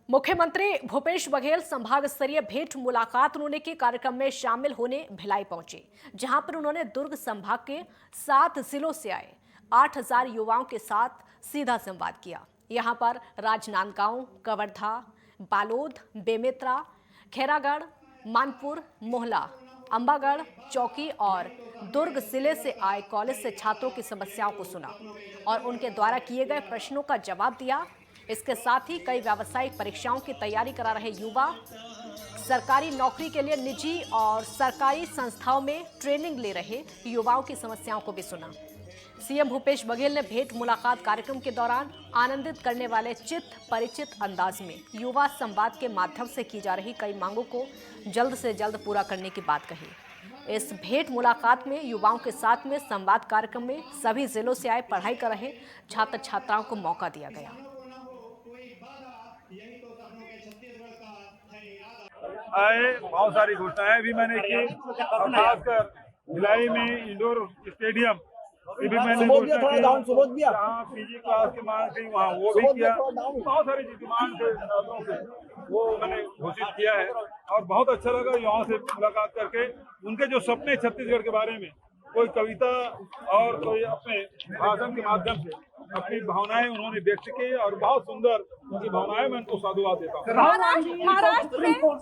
मुख्यमंत्री भूपेश बघेल संभाग स्तरीय भेंट मुलाकात उन्होंने के कार्यक्रम में शामिल होने भिलाई पहुंचे, जहां पर उन्होंने दुर्ग संभाग के 7 जिलों से आए 8000 युवाओं के साथ सीधा संवाद किया। यहां पर राजनांदगांव, कवर्धा, बालोद, बेमेतरा, खैरागढ़, मानपुर, मोहला, अंबागढ़, चौकी और दुर्ग जिले से आए कॉलेज से छात्रों की समस्याओं को सुना और उनके द्वारा किए गए प्रश्नों का जवाब दिया। इसके साथ ही कई व्यावसायिक परीक्षाओं की तैयारी करा रहे युवा, सरकारी नौकरी के लिए निजी और सरकारी संस्थाओं में ट्रेनिंग ले रहे युवाओं की समस्याओं को भी सुना। सीएम भूपेश बघेल ने भेंट मुलाकात कार्यक्रम के दौरान आनंदित करने वाले चित परिचित अंदाज में युवा संवाद के माध्यम से की जा रही कई मांगों को जल्द से जल्द पूरा करने की बात कही। इस भेंट मुलाकात में युवाओं के साथ में संवाद कार्यक्रम में सभी जिलों से आए पढ़ाई कर रहे छात्र छात्राओं को मौका दिया गया। आए बहुत सारी घोषणाएं भी मैंने की और खासकर भिलाई में इंडोर स्टेडियम ये भी मैंने घोषणा की, जहाँ पीजी क्लास की मांग थी वहाँ वो भी किया। बहुत सारी डिमांड थे छात्रों से वो मैंने घोषित किया है और बहुत अच्छा लगा युवाओं से मुलाकात करके। उनके जो सपने छत्तीसगढ़ के बारे में, कोई कविता और कोई अपने भाषण के माध्यम से अपनी भावनाएं उन्होंने व्यक्त की और बहुत सुंदर उनकी भावनाएं, मैं उनको साधुवाद देता हूँ।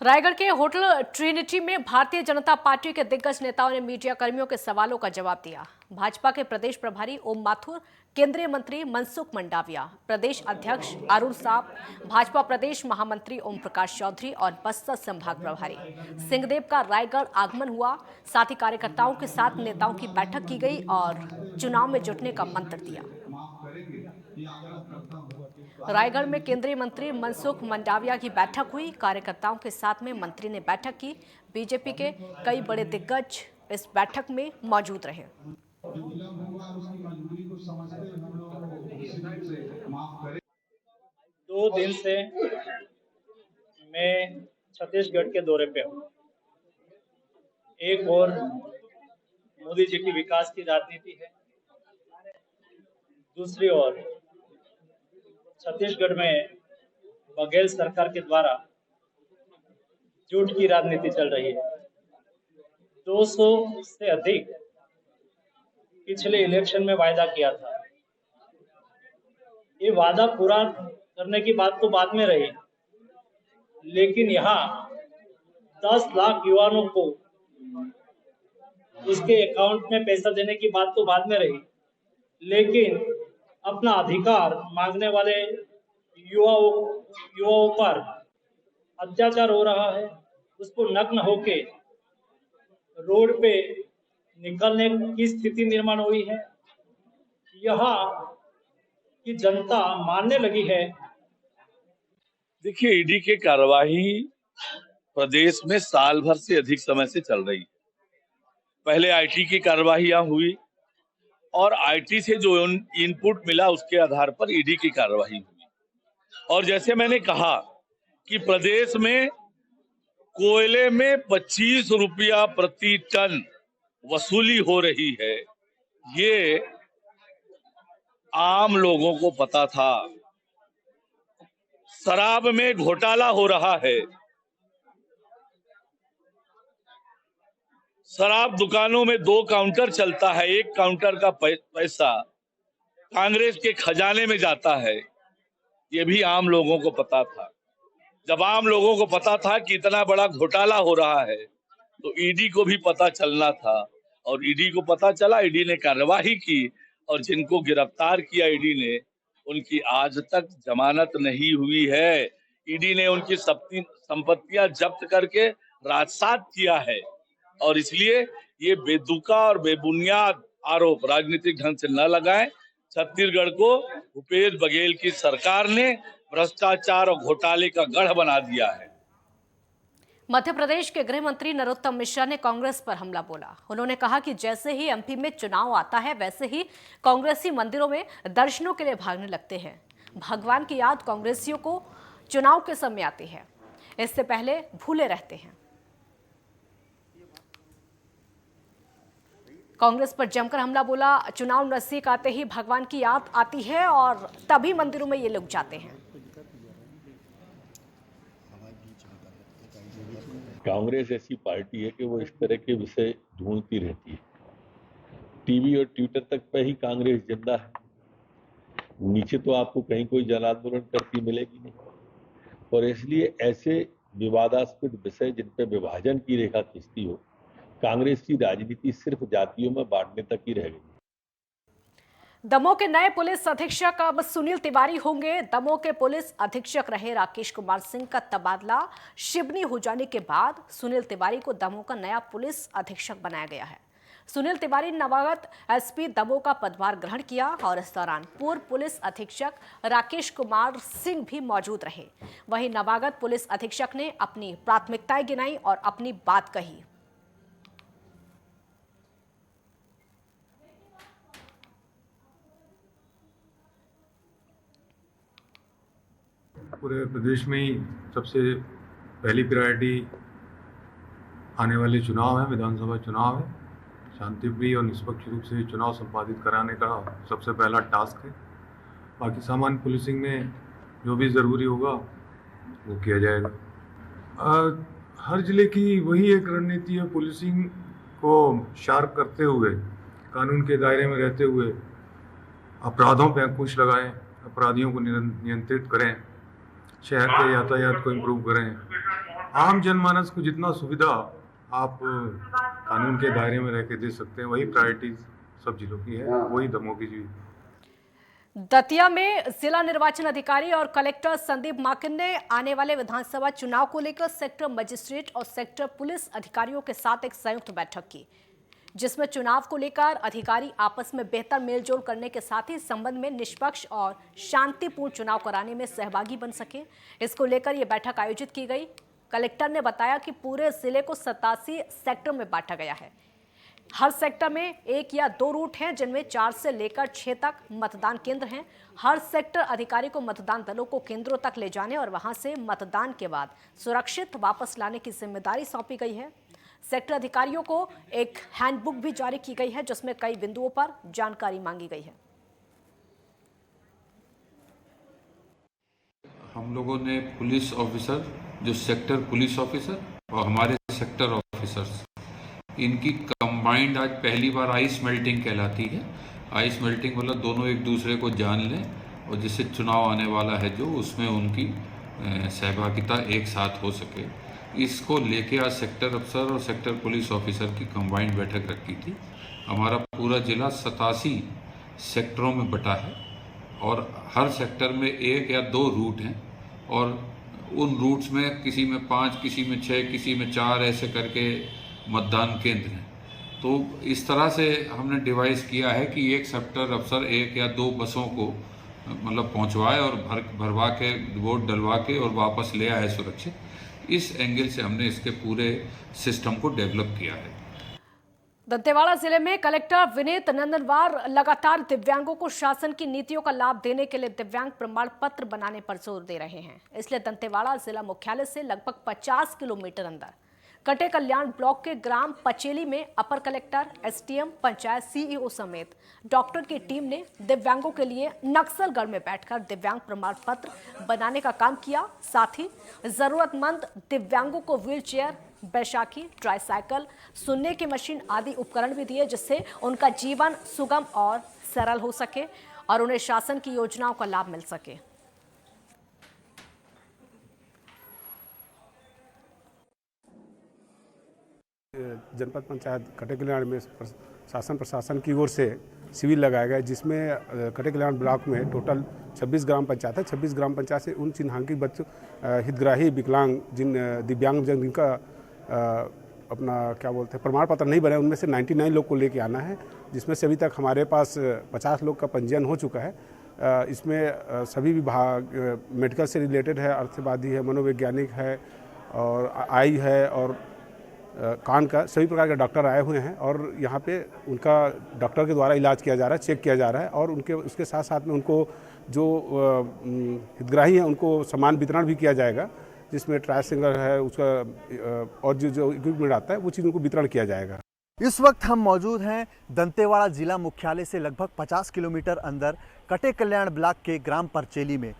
रायगढ़ के होटल ट्रिनिटी में भारतीय जनता पार्टी के दिग्गज नेताओं ने मीडिया कर्मियों के सवालों का जवाब दिया। भाजपा के प्रदेश प्रभारी ओम माथुर, केंद्रीय मंत्री मनसुख मंडाविया, प्रदेश अध्यक्ष अरुण साव, भाजपा प्रदेश महामंत्री ओम प्रकाश चौधरी और बस्तर संभाग प्रभारी सिंहदेव का रायगढ़ आगमन हुआ। साथ ही कार्यकर्ताओं के साथ नेताओं की बैठक की गई और चुनाव में जुटने का मंत्र दिया। रायगढ़ में केंद्रीय मंत्री मनसुख मंडाविया की बैठक हुई। कार्यकर्ताओं के साथ में मंत्री ने बैठक की। बीजेपी के कई बड़े दिग्गज इस बैठक में मौजूद रहे। 2 दिन से मैं छत्तीसगढ़ के दौरे पे हूँ। एक और मोदी जी की विकास की राजनीति है, दूसरी ओर छत्तीसगढ़ में बघेल सरकार के द्वारा झूठ की राजनीति चल रही है। 200 से अधिक पिछले इलेक्शन में वायदा किया था। ये वादा पूरा करने की बात तो बाद में रही, लेकिन यहाँ 10 लाख युवाओं को उसके अकाउंट में पैसा देने की बात तो बाद में रही, लेकिन अपना अधिकार मांगने वाले युवाओं पर अत्याचार हो रहा है। उसको नग्न होके रोड पे निकलने की स्थिति निर्माण हुई है। यहाँ की जनता मानने लगी है। देखिए, ईडी की कार्यवाही प्रदेश में साल भर से अधिक समय से चल रही है। पहले आईटी की कार्यवाहियां हुई और आईटी से जो इनपुट मिला उसके आधार पर ईडी की कार्यवाही हुई। और जैसे मैंने कहा कि प्रदेश में कोयले में 25 रुपया प्रति टन वसूली हो रही है, ये आम लोगों को पता था। शराब में घोटाला हो रहा है। शराब दुकानों में 2 काउंटर चलता है, एक काउंटर का पैसा कांग्रेस के खजाने में जाता है। ये भी आम लोगों को पता था। जब आम लोगों को पता था कि इतना बड़ा घोटाला हो रहा है, तो ईडी को भी पता चलना था और ईडी को पता चला। ईडी ने कार्यवाही की और जिनको गिरफ्तार किया ईडी ने, उनकी आज तक जमानत नहीं हुई है। ईडी ने उनकी संपत्तियां जब्त करके राजसात किया है और इसलिए ये बेतुका और बेबुनियाद आरोप राजनीतिक ढंग से न लगाएं। छत्तीसगढ़ को भूपेश बघेल की सरकार ने भ्रष्टाचार और घोटाले का गढ़ बना दिया है। मध्य प्रदेश के गृह मंत्री नरोत्तम मिश्रा ने कांग्रेस पर हमला बोला। उन्होंने कहा कि जैसे ही एमपी में चुनाव आता है, वैसे ही कांग्रेसी मंदिरों में दर्शनों के लिए भागने लगते हैं। भगवान की याद कांग्रेसियों को चुनाव के समय आती है, इससे पहले भूले रहते हैं। कांग्रेस पर जमकर हमला बोला। चुनाव नजदीक आते ही भगवान की याद आती है और तभी मंदिरों में ये लोग जाते हैं। कांग्रेस ऐसी पार्टी है कि वो इस तरह के विषय ढूंढती रहती है। टीवी और ट्विटर तक पे ही कांग्रेस जिंदा है, नीचे तो आपको कहीं कोई जन आंदोलन करती मिलेगी नहीं। और इसलिए ऐसे विवादास्पद विषय जिन पे विभाजन की रेखा खींचती हो, कांग्रेस की राजनीति सिर्फ जातियों में बांटने तक ही रह गई। दमोह के नए पुलिस अधीक्षक अब सुनील तिवारी होंगे। दमोह के पुलिस अधीक्षक रहे राकेश कुमार सिंह का तबादला शिवनी हो जाने के बाद सुनील तिवारी को दमोह का नया पुलिस अधीक्षक बनाया गया है। सुनील तिवारी नवागत एसपी दमोह का पदभार ग्रहण किया और इस दौरान पूर्व पुलिस अधीक्षक राकेश कुमार सिंह भी मौजूद रहे। वहीं नवागत पुलिस अधीक्षक ने अपनी प्राथमिकताएं गिनाई और अपनी बात कही। पूरे प्रदेश में ही सबसे पहली प्रायोरिटी आने वाले चुनाव है, विधानसभा चुनाव है। शांतिप्रिय और निष्पक्ष रूप से चुनाव संपादित कराने का सबसे पहला टास्क है। बाकी सामान्य पुलिसिंग में जो भी ज़रूरी होगा वो किया जाएगा। हर जिले की वही एक रणनीति है, पुलिसिंग को शार्प करते हुए, कानून के दायरे में रहते हुए अपराधों पर अंकुश लगाएं, अपराधियों को नियंत्रित करें, शहर के यातायात को इम्प्रूव करें। आम जनमानस को जितना सुविधा आप कानून के दायरे में रह के दे सकते हैं, वही प्रायोरिटी सब जिलों की है, वही दमोह की जी। दतिया में जिला निर्वाचन अधिकारी और कलेक्टर संदीप माकिन ने आने वाले विधानसभा चुनाव को लेकर सेक्टर मजिस्ट्रेट और सेक्टर पुलिस अधिकारियों के साथ एक संयुक्त बैठक की, जिसमें चुनाव को लेकर अधिकारी आपस में बेहतर मेलजोल करने के साथ ही संबंध में निष्पक्ष और शांतिपूर्ण चुनाव कराने में सहभागी बन सके। इसको लेकर यह बैठक आयोजित की गई। कलेक्टर ने बताया कि पूरे जिले को 87 सेक्टर में बांटा गया है। हर सेक्टर में 1 या 2 रूट हैं, जिनमें 4 से लेकर 6 तक मतदान केंद्र हैं। हर सेक्टर अधिकारी को मतदान दलों को केंद्रों तक ले जाने और वहां से मतदान के बाद सुरक्षित वापस लाने की जिम्मेदारी सौंपी गई है। सेक्टर अधिकारियों को एक हैंडबुक भी जारी की गई है, जिसमें कई बिंदुओं पर जानकारी मांगी गई है। हम लोगों ने पुलिस ऑफिसर, जो सेक्टर पुलिस ऑफिसर और हमारे सेक्टर ऑफिसर्स, इनकी कंबाइंड आज पहली बार आइस मेल्टिंग कहलाती है। आइस मेल्टिंग मतलब दोनों एक दूसरे को जान लें और जिससे चुनाव आने वाला है जो उसमें उनकी सहभागिता एक साथ हो सके। इसको लेके आज सेक्टर अफसर और सेक्टर पुलिस ऑफिसर की कंबाइंड बैठक रखी थी। हमारा पूरा जिला 87 सेक्टरों में बटा है और हर सेक्टर में 1 या 2 रूट हैं और उन रूट्स में किसी में 5, किसी में 6, किसी में 4 ऐसे करके मतदान केंद्र हैं। तो इस तरह से हमने डिवाइस किया है कि एक सेक्टर अफसर 1 या 2 बसों को मतलब पहुंचवाए और भरवा के वोट डलवा के और वापस ले आए सुरक्षित। इस एंगल से हमने इसके पूरे सिस्टम को डेवलप किया है। दंतेवाड़ा जिले में कलेक्टर विनीत नंदनवार लगातार दिव्यांगों को शासन की नीतियों का लाभ देने के लिए दिव्यांग प्रमाण पत्र बनाने पर जोर दे रहे हैं। इसलिए दंतेवाड़ा जिला मुख्यालय से लगभग 50 किलोमीटर अंदर कटे कल्याण ब्लॉक के ग्राम पचेली में अपर कलेक्टर, एसडीएम, पंचायत सीईओ समेत डॉक्टर की टीम ने दिव्यांगों के लिए नक्सलगढ़ में बैठकर दिव्यांग प्रमाण पत्र बनाने का काम किया। साथ ही जरूरतमंद दिव्यांगों को व्हील चेयर, बैसाखी, ट्राईसाइकिल, सुनने की मशीन आदि उपकरण भी दिए, जिससे उनका जीवन सुगम और सरल हो सके और उन्हें शासन की योजनाओं का लाभ मिल सके। जनपद पंचायत कटे कल्याण में शासन प्रशासन की ओर से शिविर लगाया गया, जिसमें कटे कल्याण ब्लॉक में टोटल 26 ग्राम पंचायत है। 26 ग्राम पंचायत से उन चिन्हांकित बच्चों, हितग्राही, विकलांग, दिव्यांग जन जिनका अपना क्या बोलते हैं प्रमाण पत्र नहीं बने, उनमें से 99 लोग को लेके आना है, जिसमें से अभी तक हमारे पास 50 लोग का पंजीयन हो चुका है। इसमें सभी विभाग, मेडिकल से रिलेटेड है, अर्थवादी है, मनोवैज्ञानिक है और आई है और कान का सभी प्रकार के डॉक्टर आए हुए हैं और यहाँ पे उनका डॉक्टर के द्वारा इलाज किया जा रहा है, चेक किया जा रहा है और उसके साथ साथ में उनको जो हितग्राही हैं उनको सामान वितरण भी किया जाएगा, जिसमें ट्राईसाइकिल है उसका और जो इक्विपमेंट आता है वो चीज़ उनको वितरण किया जाएगा। इस वक्त हम मौजूद हैं दंतेवाड़ा जिला मुख्यालय से लगभग 50 किलोमीटर अंदर कटे कल्याण ब्लॉक के ग्राम परचेली में।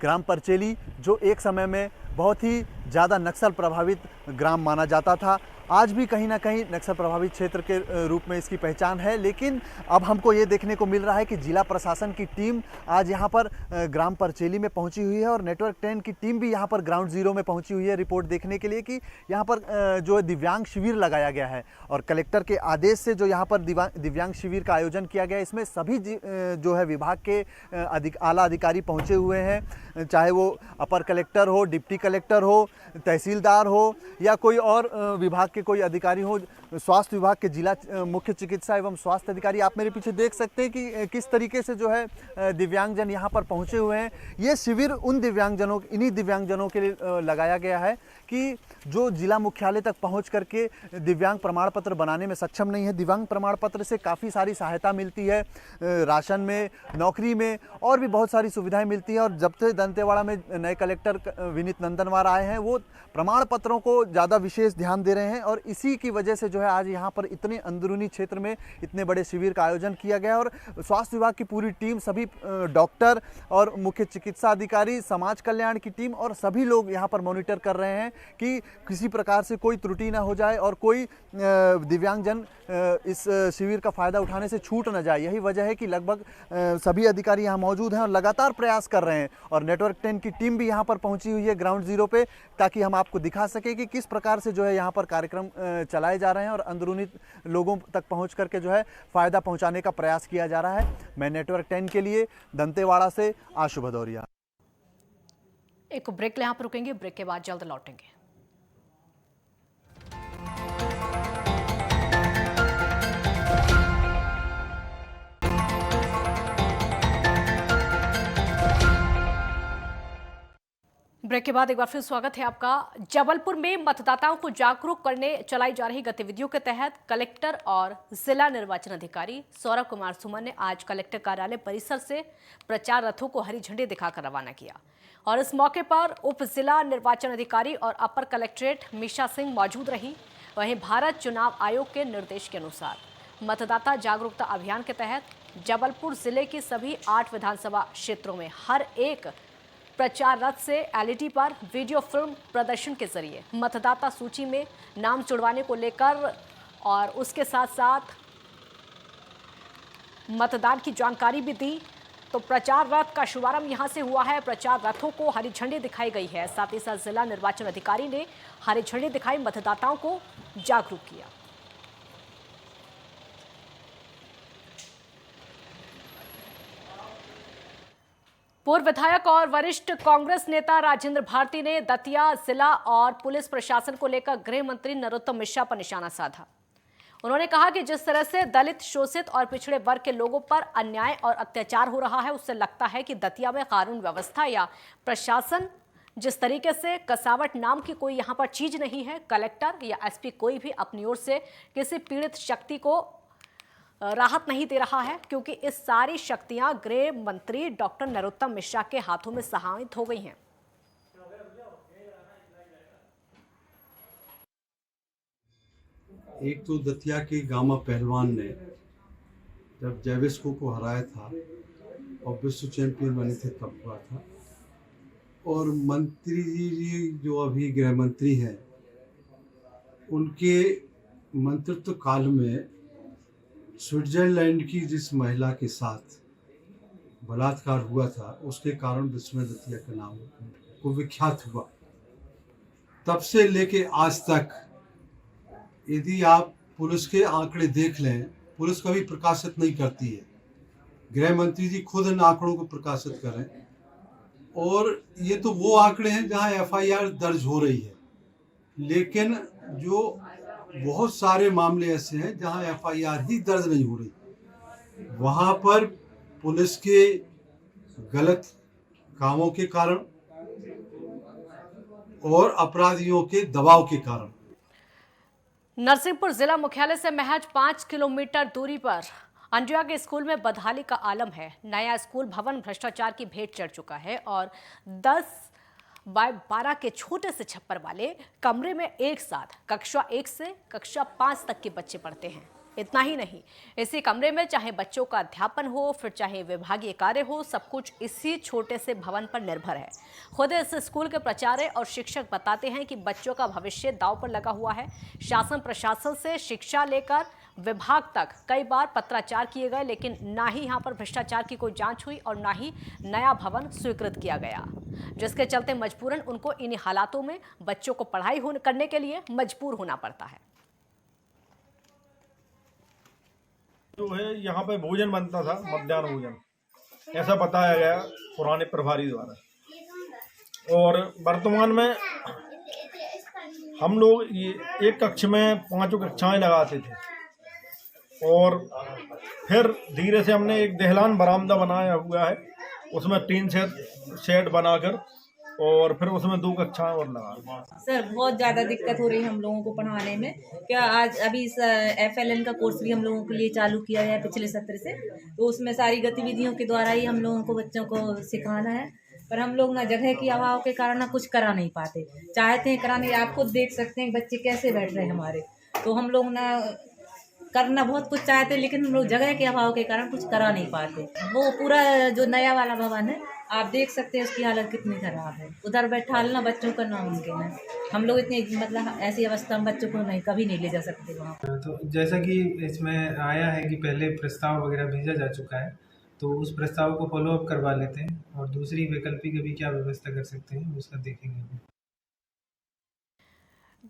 ग्राम परचेली, जो एक समय में बहुत ही ज़्यादा नक्सल प्रभावित ग्राम माना जाता था। आज भी कहीं ना कहीं नक्सल प्रभावित क्षेत्र के रूप में इसकी पहचान है, लेकिन अब हमको ये देखने को मिल रहा है कि जिला प्रशासन की टीम आज यहाँ पर ग्राम परचेली में पहुँची हुई है और नेटवर्क 10 की टीम भी यहाँ पर ग्राउंड जीरो में पहुँची हुई है रिपोर्ट देखने के लिए कि यहाँ पर जो दिव्यांग शिविर लगाया गया है और कलेक्टर के आदेश से जो यहाँ पर दिव्यांग शिविर का आयोजन किया गया है, इसमें सभी जो है विभाग के आला अधिकारी पहुँचे हुए हैं, चाहे वो अपर कलेक्टर हो, डिप्टी कलेक्टर हो, तहसीलदार हो या कोई और विभाग के कोई अधिकारी हो, स्वास्थ्य विभाग के जिला मुख्य चिकित्सा एवं स्वास्थ्य अधिकारी। आप मेरे पीछे देख सकते हैं कि किस तरीके से जो है दिव्यांगजन यहाँ पर पहुँचे हुए हैं। ये शिविर इन्हीं दिव्यांगजनों के लिए लगाया गया है कि जो जिला मुख्यालय तक पहुँच करके दिव्यांग प्रमाण पत्र बनाने में सक्षम नहीं है। दिव्यांग प्रमाण पत्र से काफ़ी सारी सहायता मिलती है, राशन में, नौकरी में और भी बहुत सारी सुविधाएं मिलती हैं। और जब से दंतेवाड़ा में नए कलेक्टर विनीत नंदनवार आए हैं, वो प्रमाण पत्रों को ज़्यादा विशेष ध्यान दे रहे हैं और इसी की वजह से जो है आज यहाँ पर इतने अंदरूनी क्षेत्र में इतने बड़े शिविर का आयोजन किया गया। और स्वास्थ्य विभाग की पूरी टीम, सभी डॉक्टर और मुख्य चिकित्सा अधिकारी, समाज कल्याण की टीम और सभी लोग यहाँ पर मॉनिटर कर रहे हैं कि किसी प्रकार से कोई त्रुटि ना हो जाए और कोई दिव्यांगजन इस शिविर का फ़ायदा उठाने से छूट न जाए। यही वजह है कि लगभग सभी अधिकारी यहाँ मौजूद हैं और लगातार प्रयास कर रहे हैं और नेटवर्क 10 की टीम भी यहाँ पर पहुँची हुई है ग्राउंड जीरो पे, ताकि हम आपको दिखा सकें कि किस प्रकार से जो है यहाँ पर कार्यक्रम चलाए जा रहे हैं और अंदरूनी लोगों तक पहुँच करके जो है फ़ायदा पहुँचाने का प्रयास किया जा रहा है। मैं नेटवर्क 10 के लिए दंतेवाड़ा से आशु भदौरिया। एक ब्रेक यहाँ पर रुकेंगे, ब्रेक के बाद जल्द लौटेंगे। ब्रेक के बाद एक बार फिर स्वागत है आपका। जबलपुर में मतदाताओं को जागरूक करने चलाई जा रही गतिविधियों के तहत कलेक्टर और जिला निर्वाचन अधिकारी सौरभ कुमार सुमन ने आज कलेक्टर कार्यालय परिसर से प्रचार रथों को हरी झंडी दिखाकर रवाना किया और इस मौके पर उप जिला निर्वाचन अधिकारी और अपर कलेक्ट्रेट मीशा सिंह मौजूद रही। वहीं भारत चुनाव आयोग के निर्देश के अनुसार मतदाता जागरूकता अभियान के तहत जबलपुर जिले की सभी 8 विधानसभा क्षेत्रों में हर एक प्रचार रथ से एलईडी पर वीडियो फिल्म प्रदर्शन के जरिए मतदाता सूची में नाम जुड़वाने को लेकर और उसके साथ साथ मतदान की जानकारी भी दी। तो प्रचार रथ का शुभारंभ यहां से हुआ है। प्रचार रथों को हरी झंडी दिखाई गई है। साथ ही साथ जिला निर्वाचन अधिकारी ने हरी झंडी दिखाई मतदाताओं को जागरूक किया। पूर्व विधायक और वरिष्ठ कांग्रेस नेता राजेंद्र भारती ने दतिया जिला और पुलिस प्रशासन को लेकर गृह मंत्री नरोत्तम मिश्रा पर निशाना साधा। उन्होंने कहा कि जिस तरह से दलित, शोषित और पिछड़े वर्ग के लोगों पर अन्याय और अत्याचार हो रहा है, उससे लगता है कि दतिया में कानून व्यवस्था या प्रशासन जिस तरीके से कसावट नाम की कोई यहाँ पर चीज नहीं है। कलेक्टर या एसपी कोई भी अपनी ओर से किसी पीड़ित शक्ति को राहत नहीं दे रहा है, क्योंकि इस सारी शक्तियां गृह मंत्री डॉक्टर नरोत्तम मिश्रा के हाथों में समाहित हो गई हैं। एक तो दतिया के गामा पहलवान ने जब जेविस्को को हराया था और विश्व चैंपियन बने थे तब हुआ था। और मंत्री जी जो अभी गृह मंत्री हैं, उनके मंत्रित्व काल में स्विट्जरलैंड की जिस महिला के साथ बलात्कार हुआ था, उसके कारण विश्व में दतिया का नाम को विख्यात हुआ। तब से लेके आज तक यदि आप पुलिस के आंकड़े देख लें, पुलिस कभी प्रकाशित नहीं करती है। गृह मंत्री जी खुद इन आंकड़ों को प्रकाशित करें, और ये तो वो आंकड़े हैं जहां एफआईआर दर्ज हो रही है, लेकिन जो बहुत सारे मामले ऐसे हैं जहां एफआईआर ही दर्ज नहीं हो रही, वहां पर पुलिस के गलत कामों के कारण और अपराधियों के दबाव के कारण। नरसिंहपुर जिला मुख्यालय से महज 5 किलोमीटर दूरी पर अंजुआ के स्कूल में बदहाली का आलम है। नया स्कूल भवन भ्रष्टाचार की भेंट चढ़ चुका है और 10x12 के छोटे से छप्पर वाले कमरे में एक साथ कक्षा 1 से कक्षा 5 तक के बच्चे पढ़ते हैं। इतना ही नहीं, इसी कमरे में चाहे बच्चों का अध्यापन हो, फिर चाहे विभागीय कार्य हो, सब कुछ इसी छोटे से भवन पर निर्भर है। खुद इस स्कूल के प्राचार्य और शिक्षक बताते हैं कि बच्चों का भविष्य दांव पर लगा हुआ है। शासन प्रशासन से शिक्षा लेकर विभाग तक कई बार पत्राचार किए गए, लेकिन ना ही यहाँ पर भ्रष्टाचार की कोई जांच हुई और ना ही नया भवन स्वीकृत किया गया, जिसके चलते मजबूरन उनको इन्हीं हालातों में बच्चों को पढ़ाई करने के लिए मजबूर होना पड़ता है। जो है यहाँ पे भोजन बनता था, मध्याह्न भोजन, ऐसा बताया गया पुराने प्रभारी द्वारा। और वर्तमान में हम लोग ये एक कक्ष में 5 कक्षाएं लगाते थे और फिर धीरे से हमने एक दहलान बरामदा बनाया हुआ है, उसमें 3 शेड बनाकर और फिर उसमें 2 कक्षाएं और लगा। सर बहुत ज़्यादा दिक्कत हो रही है हम लोगों को पढ़ाने में। क्या आज अभी इस FLN का कोर्स भी हम लोगों के लिए चालू किया है पिछले सत्र से, तो उसमें सारी गतिविधियों के द्वारा ही हम लोगों को बच्चों को सिखाना है, पर हम लोग ना जगह के अभाव के कारण ना कुछ करा नहीं पाते। चाहते हैं कराने, आप खुद देख सकते हैं बच्चे कैसे बैठ रहे हैं हमारे, तो हम लोग ना करना बहुत कुछ चाहते हैं, लेकिन हम लोग जगह के अभाव के कारण कुछ करा नहीं पाते। वो पूरा जो नया वाला भवन है आप देख सकते हैं उसकी हालत कितनी खराब है, उधर बैठालना बच्चों का नामुमकिन है। हम लोग इतनी मतलब ऐसी अवस्था में बच्चों को नहीं कभी नहीं ले जा सकते वहाँ। तो जैसा कि इसमें आया है कि पहले प्रस्ताव वगैरह भेजा जा चुका है, तो उस प्रस्ताव को फॉलो अप करवा लेते हैं और दूसरी वैकल्पिक अभी क्या व्यवस्था कर सकते हैं उसका देखेंगे।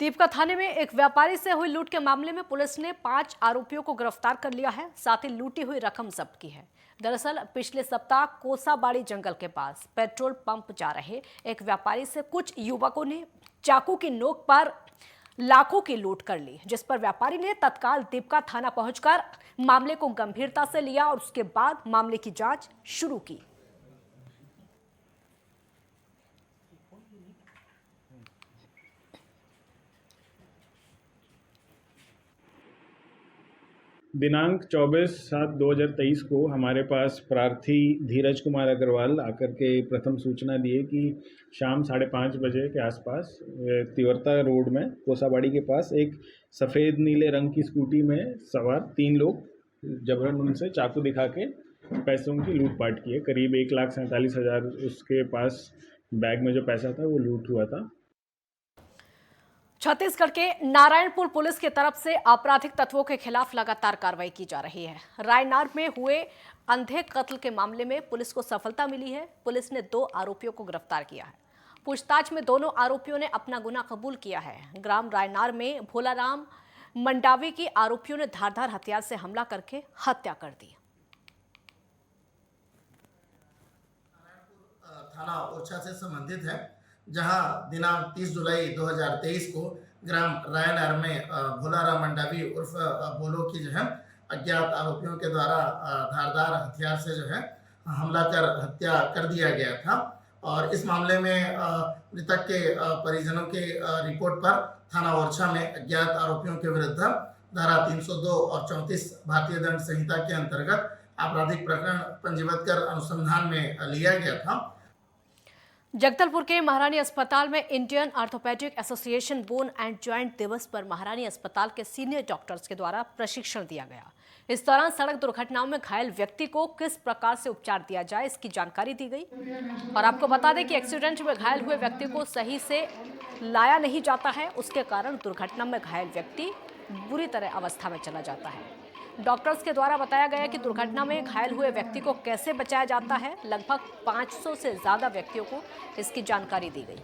दीपका थाने में एक व्यापारी से हुई लूट के मामले में पुलिस ने 5 आरोपियों को गिरफ्तार कर लिया है, साथ ही लूटी हुई रकम जब्त की है। दरअसल पिछले सप्ताह कोसाबाड़ी जंगल के पास पेट्रोल पंप जा रहे एक व्यापारी से कुछ युवकों ने चाकू की नोक पर लाखों की लूट कर ली, जिस पर व्यापारी ने तत्काल दीपका थाना पहुंचकर मामले को गंभीरता से लिया और उसके बाद मामले की जांच शुरू की। दिनांक 24/7/2023 को हमारे पास प्रार्थी धीरज कुमार अग्रवाल आकर के प्रथम सूचना दिए कि शाम 5:30 बजे के आसपास तिवरता रोड में कोसाबाड़ी के पास एक सफ़ेद नीले रंग की स्कूटी में सवार 3 लोग जबरन उनसे चाकू दिखा के पैसों की लूटपाट की है। करीब 1,47,000 उसके पास बैग में जो पैसा था वो लूट हुआ था। छत्तीसगढ़ के नारायणपुर पुलिस की तरफ से आपराधिक तत्वों के खिलाफ लगातार कार्रवाई की जा रही है। रायनार में हुए अंधे कत्ल के मामले में पुलिस को सफलता मिली है। पुलिस ने 2 आरोपियों को गिरफ्तार किया है। पूछताछ में दोनों आरोपियों ने अपना गुनाह कबूल किया है। ग्राम रायनार में भोलाराम मंडावी की आरोपियों ने धारदार हथियार से हमला करके हत्या कर दी। थाना ओरछा से संबंधित है, जहां दिनांक 30 जुलाई 2023 को ग्राम रायनार में भोलाराम मंडावी उर्फ बोलो की जो है अज्ञात आरोपियों के द्वारा धारदार हथियार से जो है हमला कर हत्या कर दिया गया था। और इस मामले में मृतक के परिजनों के रिपोर्ट पर थाना ओरछा में अज्ञात आरोपियों के विरुद्ध धारा 302 और 34 भारतीय दंड संहिता के अंतर्गत आपराधिक प्रकरण पंजीबद्ध कर अनुसंधान में लिया गया था। जगदलपुर के महारानी अस्पताल में Indian orthopaedic association bone and joint दिवस पर महारानी अस्पताल के सीनियर डॉक्टर्स के द्वारा प्रशिक्षण दिया गया। इस दौरान सड़क दुर्घटनाओं में घायल व्यक्ति को किस प्रकार से उपचार दिया जाए इसकी जानकारी दी गई। और आपको बता दें कि एक्सीडेंट में घायल हुए व्यक्ति को सही से लाया नहीं जाता है, उसके कारण दुर्घटना में घायल व्यक्ति बुरी तरह अवस्था में चला जाता है। डॉक्टर्स के द्वारा बताया गया कि दुर्घटना में घायल हुए व्यक्ति को कैसे बचाया जाता है। लगभग 500 से ज्यादा व्यक्तियों को इसकी जानकारी दी गई।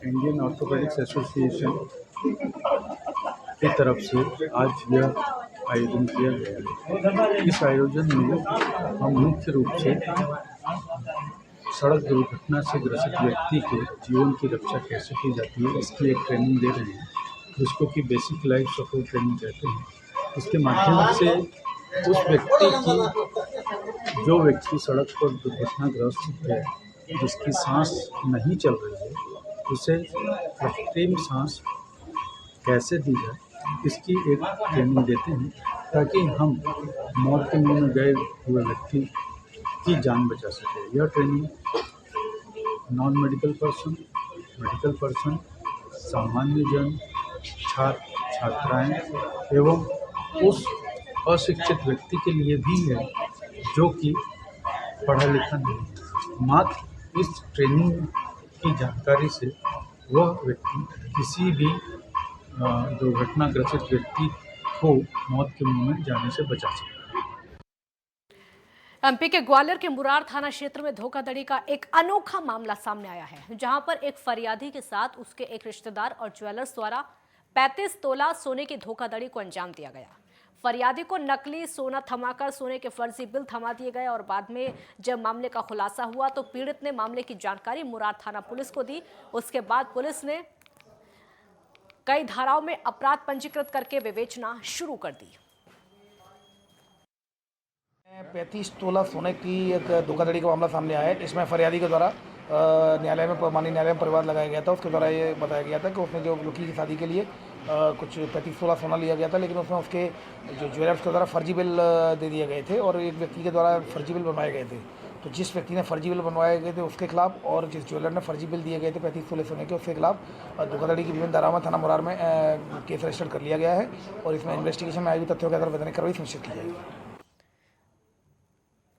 इंडियन ऑर्थोपेडिक्स एसोसिएशन की तरफ से आज यह आयोजन किया गया है। इस आयोजन में हम मुख्य रूप से सड़क दुर्घटना से ग्रसित व्यक्ति के जीवन की रक्षा कैसे की जाती है इसकी एक ट्रेनिंग दे रहे हैं, जिसको कि बेसिक लाइफ सपोर्ट ट्रेनिंग कहते हैं। इसके माध्यम से उस व्यक्ति की जो व्यक्ति सड़क पर दुर्घटनाग्रस्त है, जिसकी सांस नहीं चल रही है, उसे कृत्रिम सांस कैसे दी जाए इसकी एक ट्रेनिंग देते हैं, ताकि हम मौत के मुंह में गए हुए व्यक्ति की जान बचा सके। यह training non medical person, medical person, सामान्य जन, छात्र छात्राएं एवं उस अशिक्षित व्यक्ति के लिए भी है जो कि पढ़ा लिखा नहीं। मात्र इस ट्रेनिंग की जानकारी से वह व्यक्ति किसी भी दुर्घटनाग्रस्त व्यक्ति को मौत के मुंह में जाने से बचा सकता है। एमपी के ग्वालियर के मुरार थाना क्षेत्र में धोखाधड़ी का एक अनोखा मामला सामने आया है, जहां पर एक फरियादी के साथ उसके एक रिश्तेदार और ज्वेलर्स द्वारा 35 तोला सोने की धोखाधड़ी को अंजाम दिया गया। फरियादी को नकली सोना थमाकर सोने के फर्जी बिल थमा दिए गए और बाद में जब मामले का खुलासा हुआ तो पीड़ित ने मामले की जानकारी मुरार थाना पुलिस को दी। उसके बाद पुलिस ने कई धाराओं में अपराध पंजीकृत करके विवेचना शुरू कर दी। 35 तोला सोने की एक धोखाधड़ी का मामला सामने आया है। इसमें फरियादी के द्वारा न्यायालय में माननीय न्यायालय में परिवाद लगाया गया था। उसके द्वारा ये बताया गया था कि उसने जो लड़की की शादी के लिए कुछ 35 तोला सोना लिया गया था, लेकिन उसमें उसके जो ज्वेलर्स के द्वारा फर्जी बिल दे दिए गए थे और एक व्यक्ति के द्वारा फर्जी बिल बनवाए गए थे। तो जिस व्यक्ति ने फर्जी बिल बनवाए गए थे उसके खिलाफ और जिस ज्वेलर ने फर्जी बिल दिए गए थे 35 तोले सोने के, उसके खिलाफ धोखाधड़ी की विभिन्न धाराओं में थाना मुरार में केस रजिस्टर कर लिया गया है और इसमें इन्वेस्टिगेशन में आए हुए तथ्यों के आधार पर वैधानिक कार्रवाई सुनिश्चित की जाएगी।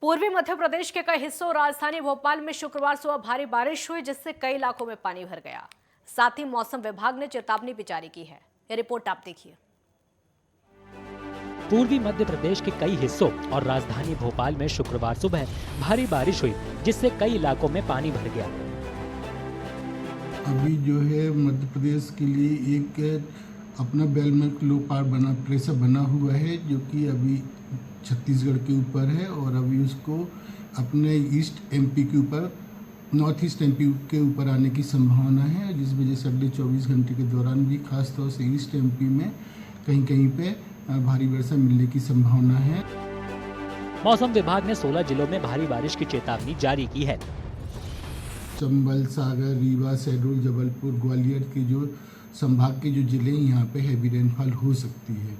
पूर्वी मध्य प्रदेश के कई हिस्सों और राजधानी भोपाल में शुक्रवार सुबह भारी बारिश हुई, जिससे कई इलाकों में पानी भर गया। साथ ही मौसम विभाग ने चेतावनी भी जारी की है। ये रिपोर्ट आप देखिए। पूर्वी मध्य प्रदेश के कई हिस्सों और राजधानी भोपाल में शुक्रवार सुबह भारी बारिश हुई, जिससे कई इलाकों में पानी भर गया। अभी जो है मध्य प्रदेश के लिए एक अपना बेलमेंट लो प्रेशर बना हुआ है, जो कि अभी छत्तीसगढ़ के ऊपर है और अभी उसको अपने ईस्ट एमपी के ऊपर, नॉर्थ ईस्ट एमपी के ऊपर आने की संभावना है, जिस वजह से अगले 24 घंटे के दौरान भी खासतौर से ईस्ट एमपी में कहीं कहीं पे भारी वर्षा मिलने की संभावना है। मौसम विभाग ने 16 जिलों में भारी बारिश की चेतावनी जारी की है। चंबल, सागर, रीवा, शहडोल, जबलपुर, ग्वालियर के जो संभाग के जो जिले हैं, यहाँ पे हैवी रेनफॉल हो सकती है।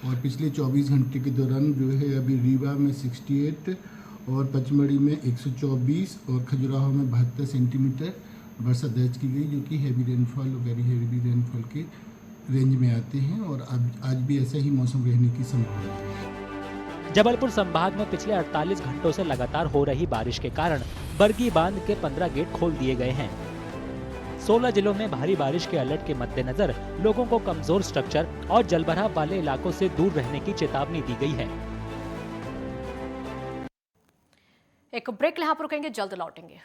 और पिछले 24 घंटे के दौरान जो है अभी रीवा में 68 और पचमढ़ी में 124 और खजुराहो में 72 सेंटीमीटर वर्षा दर्ज की गई, जो कि हैवी रेनफॉल और वेरी हैवी रेनफॉल के रेंज में आते हैं और आज भी ऐसा ही मौसम रहने की संभावना है। जबलपुर संभाग में पिछले 48 घंटों से लगातार हो रही बारिश के कारण बरगी बांध के 15 गेट खोल दिए गए हैं। 16 जिलों में भारी बारिश के अलर्ट के मद्देनजर लोगों को कमजोर स्ट्रक्चर और जलभराव वाले इलाकों से दूर रहने की चेतावनी दी गई है। एक ब्रेक यहाँ पर रुकेंगे, जल्द लौटेंगे।